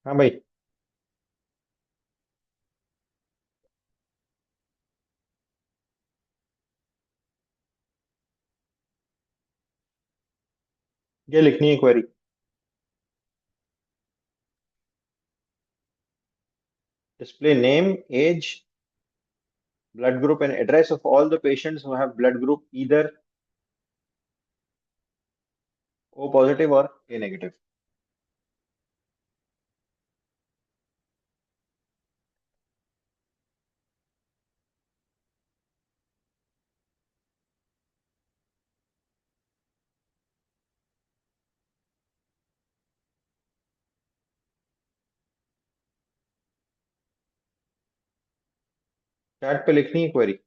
हाँ भाई। ये लिखनी है query. Display name, age, blood group and address of all the patients who have blood group either O positive or A negative. Chat पे लिखनी है क्वेरी।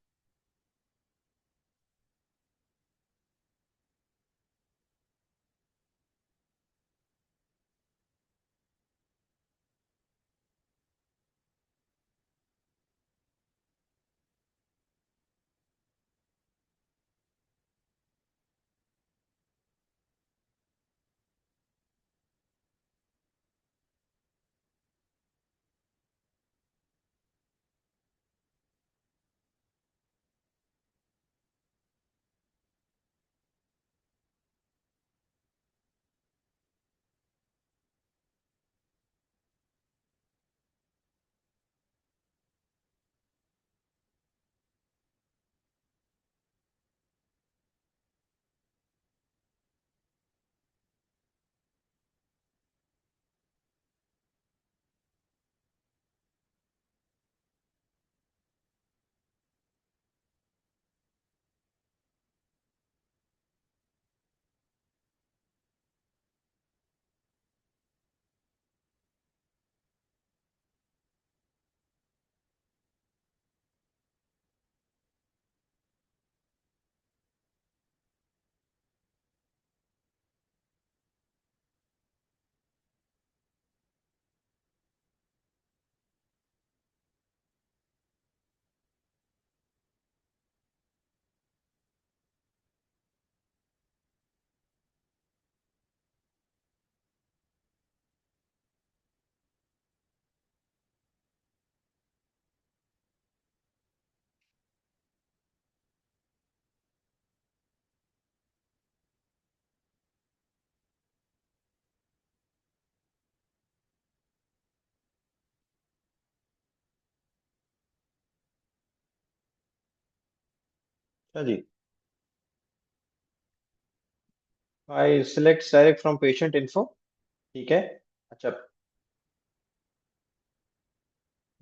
अच्छा जी। I select direct from patient info. ठीक है। अच्छा।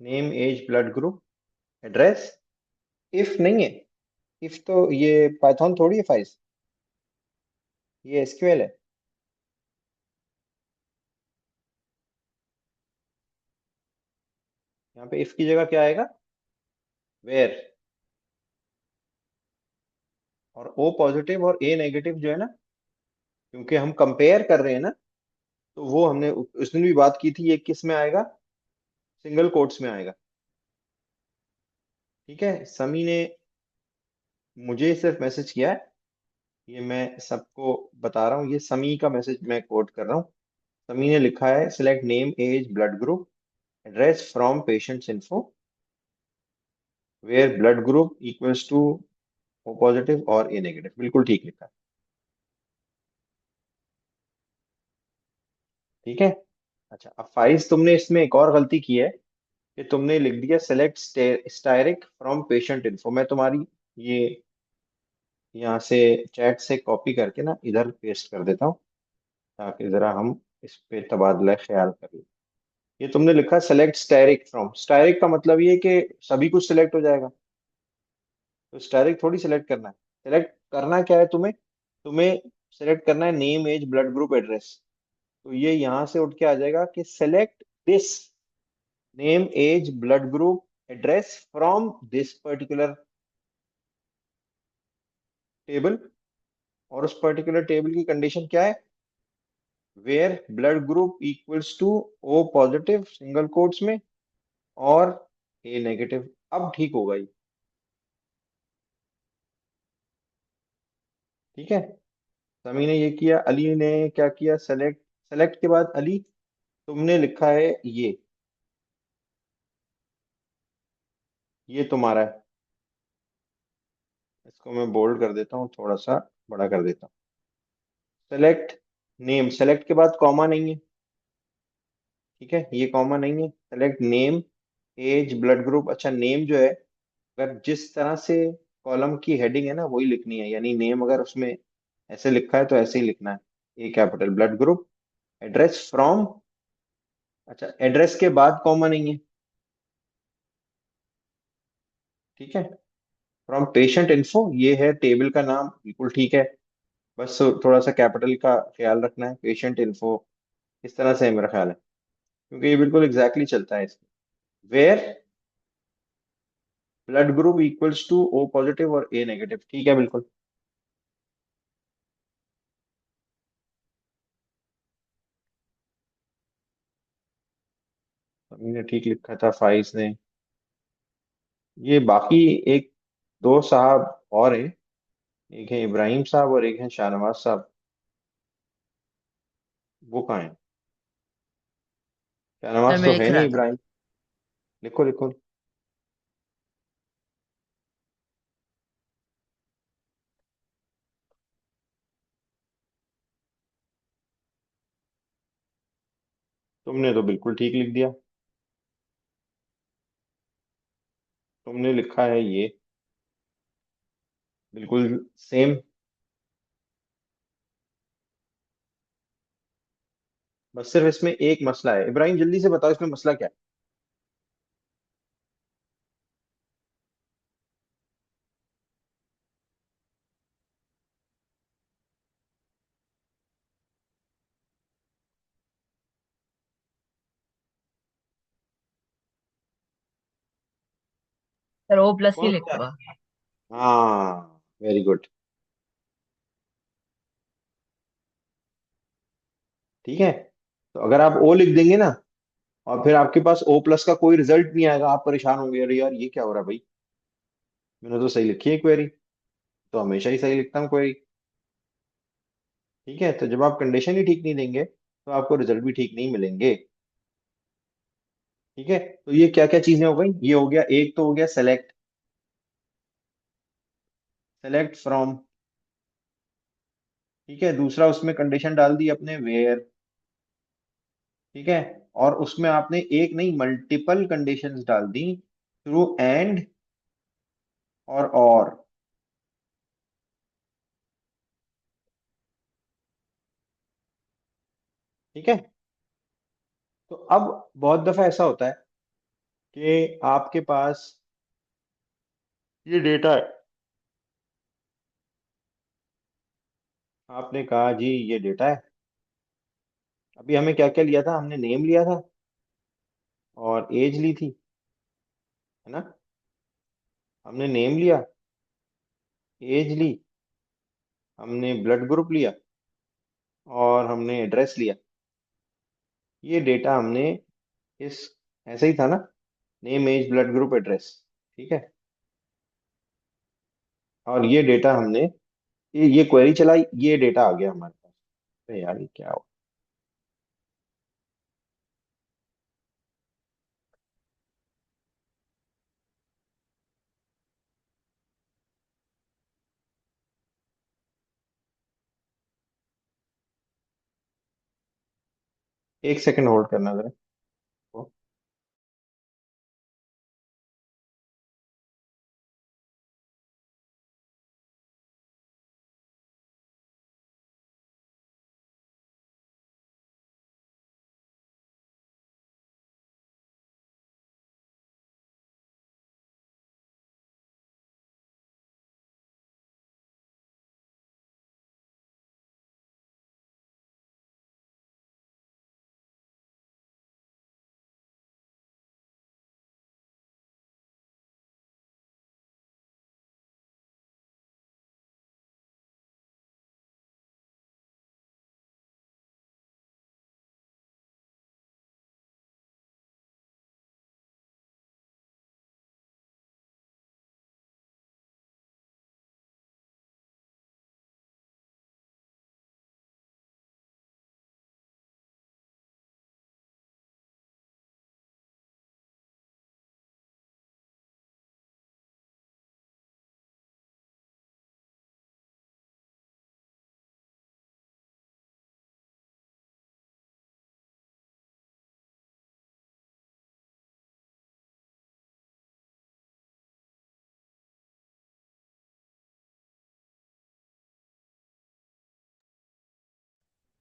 Name, age, blood group, address. If नहीं है। इफ तो ये पाइथन थोड़ी है फाइल्स। ये एसक्यूएल है। यहाँ पे इफ की जगह क्या आएगा? वेयर। और ओ पॉजिटिव और ए नेगेटिव जो है ना, क्योंकि हम कंपेयर कर रहे हैं ना, तो वो हमने उस दिन भी बात की थी, ये किस में आएगा? सिंगल कोट्स में आएगा। ठीक है। समी ने मुझे सिर्फ मैसेज किया है। ये मैं सबको बता रहा हूँ, ये समी का मैसेज मैं कोट कर रहा हूँ। समी ने लिखा है select name, age, blood group, address from patients info where blood group equals to O positive और ए नेगेटिव। बिल्कुल ठीक लिखा है। ठीक है। अच्छा, अब फाइल्स तुमने इसमें एक और गलती की है कि तुमने लिख दिया select steric from patient info. मैं तुम्हारी ये यहाँ से चैट से कॉपी करके ना इधर पेस्ट कर देता हूँ, ताकि जरा हम इस पे तबादला ख्याल कर लें। ये तुमने लिखा सेलेक्ट स्टैरिक फ्रॉम। स्टैरिक का मतलब ये है कि सभी कुछ सिलेक्ट हो जाएगा। तो स्टैरिक थोड़ी सिलेक्ट करना है। सिलेक्ट करना क्या है तुम्हें? तुम्हें सिलेक्ट करना है name, age, blood group, address. तो ये यहाँ से उठ के आ जाएगा कि select this name, age, blood group, address from this particular table. और उस पर्टिकुलर टेबल की कंडीशन क्या है? Where blood group equals to O positive single quotes में और ए नेगेटिव। अब ठीक होगा ये। ठीक है। समी ने ये किया, अली ने क्या किया? सेलेक्ट। सेलेक्ट के बाद अली तुमने लिखा है ये तुम्हारा है। इसको मैं बोल्ड कर देता हूँ, थोड़ा सा बड़ा कर देता हूँ। सेलेक्ट नेम, सेलेक्ट के बाद कॉमा नहीं है, ठीक है, ये कॉमा नहीं है। Select name, age, blood group. अच्छा, नेम जो है, अगर जिस तरह से कॉलम की हेडिंग है ना वही लिखनी है, यानी नेम अगर उसमें ऐसे लिखा है तो ऐसे ही लिखना है, A capital. Blood group, address from, अच्छा एड्रेस के बाद कॉमा नहीं है, ठीक है। फ्रॉम पेशेंट इन्फो, ये है टेबल का नाम, बिल्कुल ठीक है। बस थोड़ा सा कैपिटल का ख्याल रखना है, पेशेंट इन्फो इस तरह से है मेरा ख्याल है, क्योंकि ये बिल्कुल एग्जैक्टली चलता है इसमें। Where blood group equals to O positive और ए नेगेटिव, ठीक है बिल्कुल। हमने ठीक लिखा था फाइज ने। ये बाकी एक दो साहब और हैं, एक है इब्राहिम साहब और एक है शाहनवाज साहब। वो कहाँ है? सर शाहनवाज मैं तो है लिख नहीं, रहा था। इब्राहिम। लिखो लिखो। तुमने तो बिल्कुल ठीक लिख दिया। तुमने लिखा है ये, बिल्कुल सेम। बस सिर्फ इसमें एक मसला है, इब्राहिम जल्दी से बताओ इसमें मसला क्या है। सर ओ प्लस ही कौन सा? लिखूंगा। हाँ, वेरी गुड। ठीक है, तो अगर आप ओ लिख देंगे ना, और फिर आपके पास ओ प्लस का कोई रिजल्ट नहीं आएगा, आप परेशान होंगे, अरे यार ये क्या हो रहा है भाई, मैंने तो सही लिखी है क्वेरी। तो हमेशा ही सही लिखता हूँ क्वेरी। ठीक है, तो जब आप कंडीशन ही ठीक नहीं देंगे तो आपको रिजल्ट भी ठीक नहीं मिलेंगे। ठीक है, तो ये क्या क्या चीजें हो गई, ये हो गया, एक तो हो गया सेलेक्ट, सेलेक्ट फ्रॉम। ठीक है, दूसरा उसमें कंडीशन डाल दी अपने, वेयर। ठीक है, और उसमें आपने एक नहीं मल्टीपल कंडीशंस डाल दी, थ्रू एंड और। ठीक है, तो अब बहुत दफा ऐसा होता है कि आपके पास ये डेटा है, आपने कहा जी ये डेटा है। अभी हमें क्या क्या लिया था, हमने नेम लिया था और एज ली थी, है ना। हमने नेम लिया, एज ली, हमने ब्लड ग्रुप लिया और हमने एड्रेस लिया। ये डेटा हमने इस, ऐसे ही था ना, name age blood group address. ठीक है, और ये डेटा हमने, ये क्वेरी चलाई, ये डेटा आ गया हमारे पास। अरे यार ये क्या हो। एक सेकंड होल्ड करना जरा।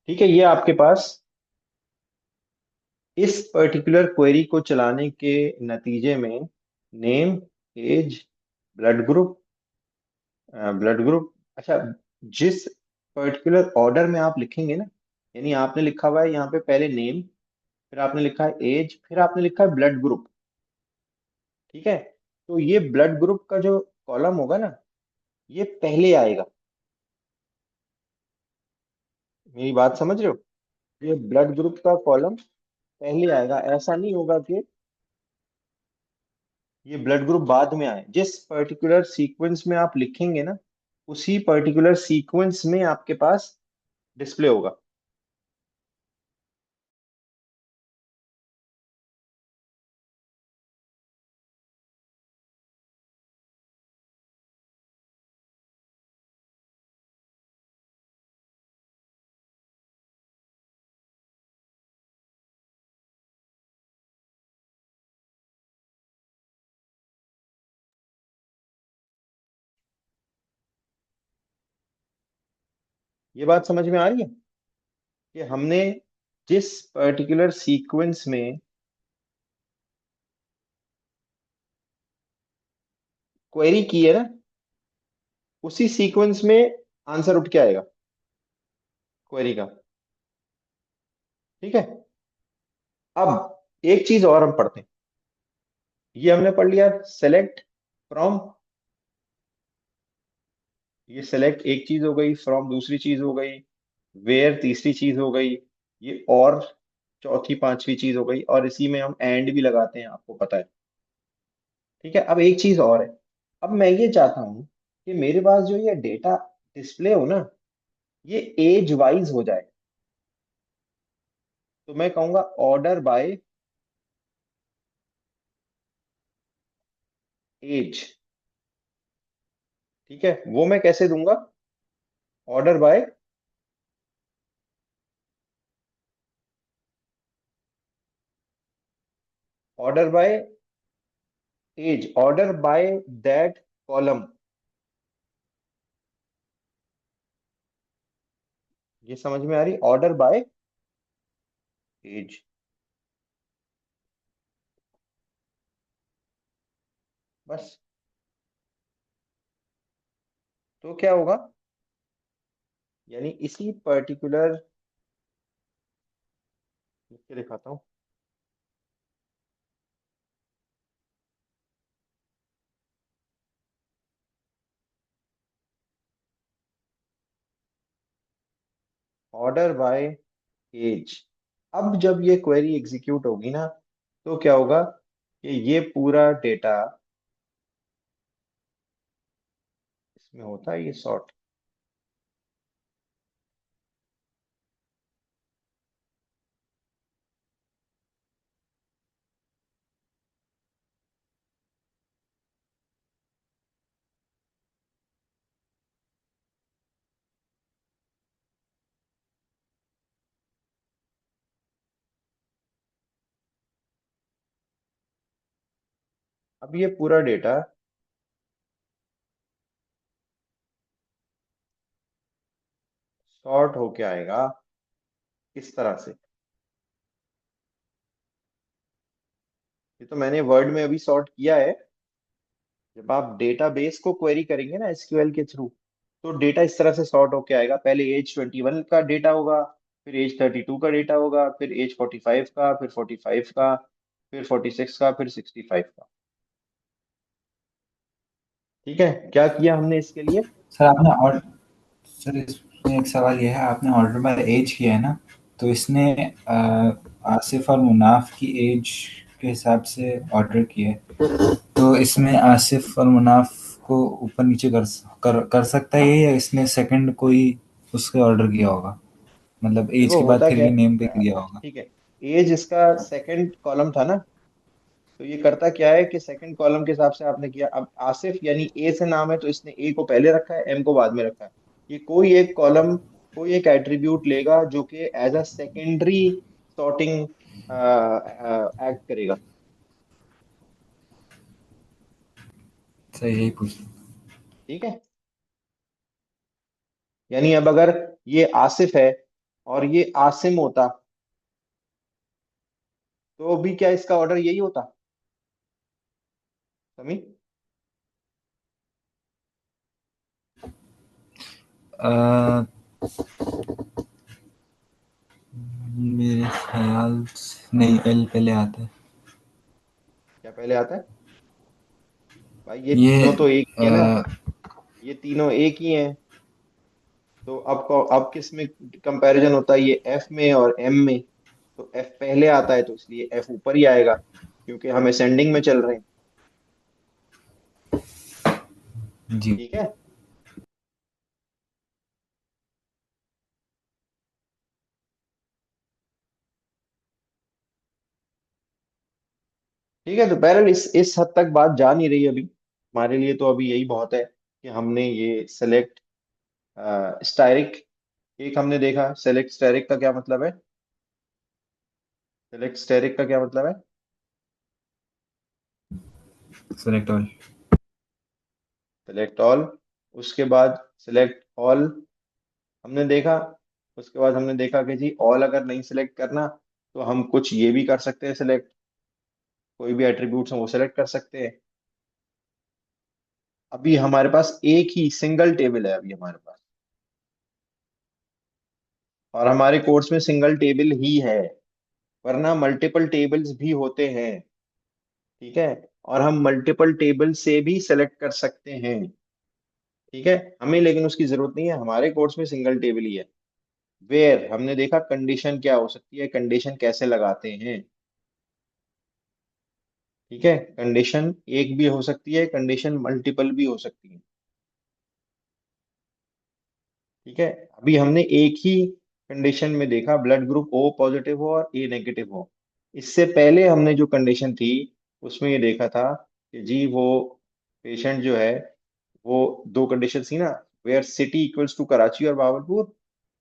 ठीक है, ये आपके पास इस पर्टिकुलर क्वेरी को चलाने के नतीजे में नेम, एज, ब्लड ग्रुप, अच्छा, जिस पर्टिकुलर ऑर्डर में आप लिखेंगे ना, यानी आपने लिखा हुआ है यहाँ पे पहले नेम, फिर आपने लिखा है एज, फिर आपने लिखा है ब्लड ग्रुप। ठीक है, तो ये ब्लड ग्रुप का जो कॉलम होगा ना, ये पहले आएगा। मेरी बात समझ रहे हो? ये ब्लड ग्रुप का कॉलम पहले आएगा, ऐसा नहीं होगा कि ये ब्लड ग्रुप बाद में आए। जिस पर्टिकुलर सीक्वेंस में आप लिखेंगे ना, उसी पर्टिकुलर सीक्वेंस में आपके पास डिस्प्ले होगा। ये बात समझ में आ रही है कि हमने जिस पर्टिकुलर सीक्वेंस में क्वेरी की है ना, उसी सीक्वेंस में आंसर उठ के आएगा क्वेरी का। ठीक है, अब एक चीज और हम पढ़ते हैं। ये हमने पढ़ लिया सेलेक्ट फ्रॉम, ये सेलेक्ट एक चीज हो गई, फ्रॉम दूसरी चीज हो गई, वेयर तीसरी चीज हो गई, ये और चौथी पांचवी चीज हो गई, और इसी में हम एंड भी लगाते हैं, आपको पता है। ठीक है, अब एक चीज और है। अब मैं ये चाहता हूं कि मेरे पास जो ये डेटा डिस्प्ले हो ना, ये एज वाइज हो जाए। तो मैं कहूंगा ऑर्डर बाय एज। ठीक है, वो मैं कैसे दूंगा? Order by, order by age, order by that column. ये समझ में आ रही? Order by age. बस, तो क्या होगा, यानी इसी पर्टिकुलर, लिख के दिखाता हूँ। Order by age. अब जब ये क्वेरी एग्जीक्यूट होगी ना, तो क्या होगा कि ये पूरा डेटा, इसमें होता है ये सॉर्ट। अब ये पूरा डेटा सॉर्ट होके आएगा किस तरह से? ये तो मैंने वर्ड में अभी सॉर्ट किया है। जब आप डेटाबेस को क्वेरी करेंगे ना एसक्यूएल के थ्रू, तो डेटा इस तरह से सॉर्ट होके आएगा। पहले एज 21 का डेटा होगा, फिर एज 32 का डेटा होगा, फिर एज 45 का, फिर 45 का, फिर 46 का, फिर 65 का। ठीक है, क्या किया हमने इसके लिए? सर आपने और सर इसमें एक सवाल ये है, आपने ऑर्डर बाय एज किया है ना, तो इसने आसिफ और मुनाफ की एज के हिसाब से ऑर्डर किया है, तो इसमें आसिफ और मुनाफ को ऊपर नीचे कर सकता है ये, या इसने सेकंड कोई उसके ऑर्डर किया होगा, मतलब एज देखो के बाद होता फिर क्या भी है, नेम पे किया होगा। ठीक है, एज इसका सेकंड कॉलम था ना, तो ये करता क्या है कि सेकंड कॉलम के हिसाब से आपने किया। अब आसिफ यानी ए से नाम है, तो इसने ए को पहले रखा है, एम को बाद में रखा है। ये कोई एक कॉलम, कोई एक एट्रीब्यूट लेगा जो कि age a secondary sorting act करेगा। सही, यही पूछ। ठीक है, यानी अब अगर ये आसिफ है और ये आसिम होता, तो भी क्या इसका ऑर्डर यही होता? समी। अ, मेरे ख्याल से नहीं, एल पहले आता है। क्या पहले आता है? भाई ये ये तीनों तो एक ही है ना। अ, ये तीनों एक ही हैं। तो अब किस में कंपैरिजन होता है, ये एफ में और एम में। तो एफ पहले आता है तो इसलिए एफ ऊपर ही आएगा, क्योंकि हम असेंडिंग में चल रहे हैं। जी। ठीक है। ठीक है, तो बहरहाल इस हद तक बात जा नहीं रही अभी। हमारे लिए तो अभी यही बहुत है कि हमने ये सेलेक्ट स्टाइरिक, एक हमने देखा। सेलेक्ट स्टेरिक का क्या मतलब है? सेलेक्ट स्टेरिक का क्या मतलब है? Select all. Select all. उसके बाद सेलेक्ट ऑल हमने देखा। उसके बाद हमने देखा कि जी ऑल अगर नहीं सिलेक्ट करना, तो हम कुछ ये भी कर सकते हैं सिलेक्ट, कोई भी एट्रीब्यूट्स हम वो सिलेक्ट कर सकते हैं। अभी हमारे पास एक ही सिंगल टेबल है अभी हमारे पास, और हमारे कोर्स में सिंगल टेबल ही है, वरना मल्टीपल टेबल्स भी होते हैं। ठीक है। और हम मल्टीपल टेबल से भी सेलेक्ट कर सकते हैं। ठीक है। हमें लेकिन उसकी जरूरत नहीं है, हमारे कोर्स में सिंगल टेबल ही है। वेयर हमने देखा कंडीशन क्या हो सकती है, कंडीशन कैसे लगाते हैं। ठीक है। कंडीशन एक भी हो सकती है, कंडीशन मल्टीपल भी हो सकती है। ठीक है। अभी हमने एक ही कंडीशन में देखा, ब्लड ग्रुप ओ पॉजिटिव हो और ए नेगेटिव हो। इससे पहले हमने जो कंडीशन थी उसमें ये देखा था कि जी वो पेशेंट जो है, वो दो कंडीशन थी ना, where city equals to Karachi और Bahawalpur,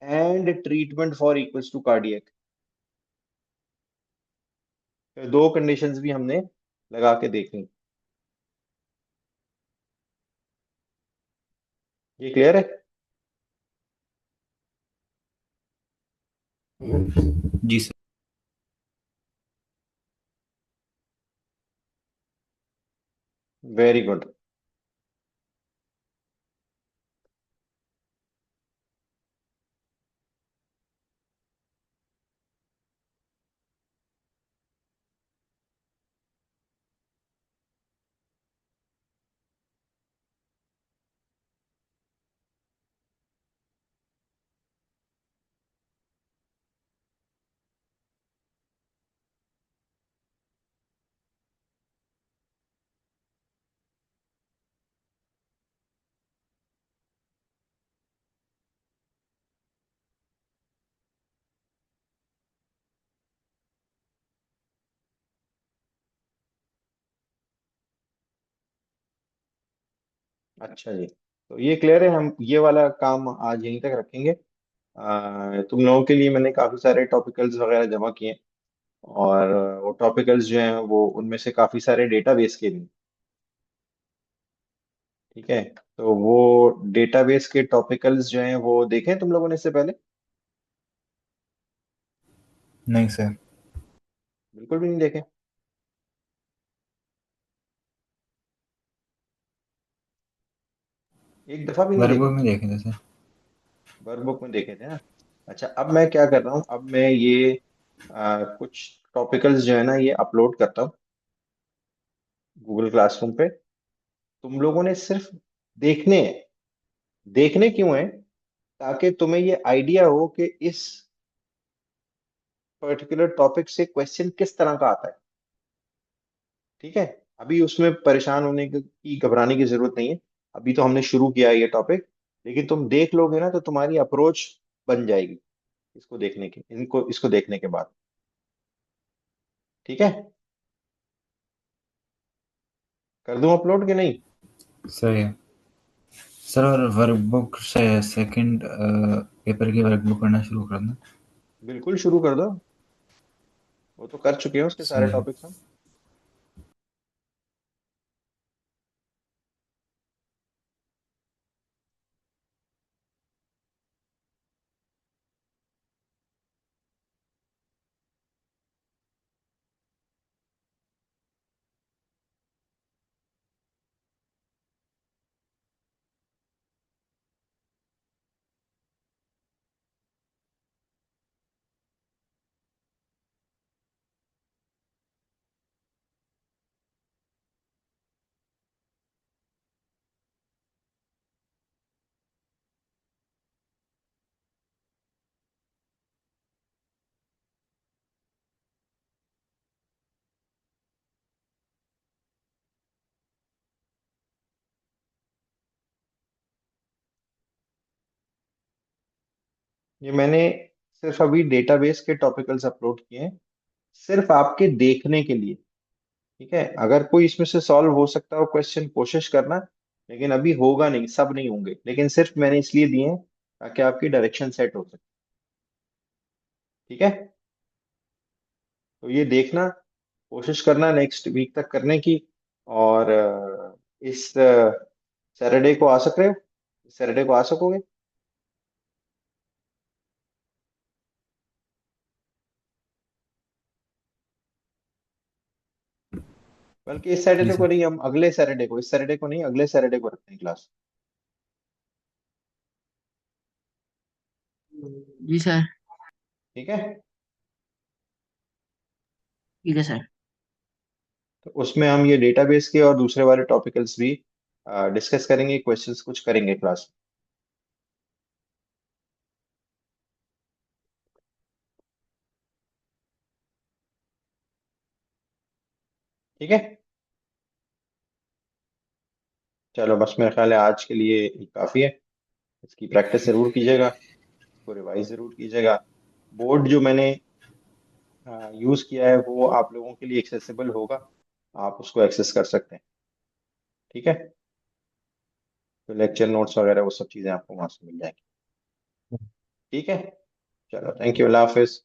and treatment for equals to cardiac. तो दो कंडीशंस भी हमने लगा के देखी। ये क्लियर है? जी सर। Very good. अच्छा जी, तो ये क्लियर है। हम ये वाला काम आज यहीं तक रखेंगे। तुम लोगों के लिए मैंने काफी सारे टॉपिकल्स वगैरह जमा किए, और वो टॉपिकल्स जो हैं वो उनमें से काफी सारे डेटाबेस के भी। ठीक है। तो वो डेटाबेस के टॉपिकल्स जो हैं वो देखें तुम लोगों ने इससे पहले? नहीं सर। बिल्कुल भी नहीं देखे? एक दफा भी नहीं देखे? वर्कबुक में देखे थे सर। वर्कबुक में देखे थे ना। अच्छा, अब मैं क्या कर रहा हूँ, अब मैं ये कुछ टॉपिकल्स जो है ना ये अपलोड करता हूँ गूगल क्लासरूम पे। तुम लोगों ने सिर्फ देखने हैं। देखने क्यों है? ताकि तुम्हें ये आइडिया हो कि इस पर्टिकुलर टॉपिक से क्वेश्चन किस तरह का आता है। ठीक है। अभी उसमें परेशान होने की घबराने की जरूरत नहीं है। अभी तो हमने शुरू किया है ये टॉपिक, लेकिन तुम देख लोगे ना तो तुम्हारी अप्रोच बन जाएगी इसको देखने की, इनको इसको देखने के बाद। ठीक है। कर दूं अपलोड कि नहीं? सर है। सर, और वर्कबुक से सेकंड पेपर की वर्कबुक करना शुरू करना। बिल्कुल शुरू कर दो। वो तो कर चुके हैं उसके सारे सही है। टॉपिक्स हम। ये मैंने सिर्फ अभी डेटाबेस के टॉपिकल्स अपलोड किए हैं, सिर्फ आपके देखने के लिए। ठीक है, अगर कोई इसमें से सॉल्व हो सकता हो क्वेश्चन, कोशिश करना। लेकिन अभी होगा नहीं, सब नहीं होंगे, लेकिन सिर्फ मैंने इसलिए दिए हैं ताकि आपकी डायरेक्शन सेट हो सके। ठीक है, तो ये देखना, कोशिश करना नेक्स्ट वीक तक करने की। और इस सैटरडे को आ सक रहे हो? इस सैटरडे को आ सकोगे? बल्कि इस जी सैटरडे को सर। नहीं, हम अगले सैटरडे को, इस सैटरडे को नहीं, अगले सैटरडे को रखते हैं क्लास। जी सर। ठीक है, ठीक है सर। तो उसमें हम ये डेटाबेस के और दूसरे वाले टॉपिकल्स भी डिस्कस करेंगे, क्वेश्चंस कुछ करेंगे क्लास में। ठीक है, चलो बस मेरा ख्याल है आज के लिए ये काफी है। इसकी प्रैक्टिस जरूर कीजिएगा, इसको रिवाइज जरूर कीजिएगा। बोर्ड जो मैंने यूज किया है वो आप लोगों के लिए एक्सेसिबल होगा, आप उसको एक्सेस कर सकते हैं। ठीक है, तो लेक्चर नोट्स वगैरह वो सब चीजें आपको वहां से मिल जाएंगी। ठीक है, चलो थैंक यू, अल्लाह हाफिज।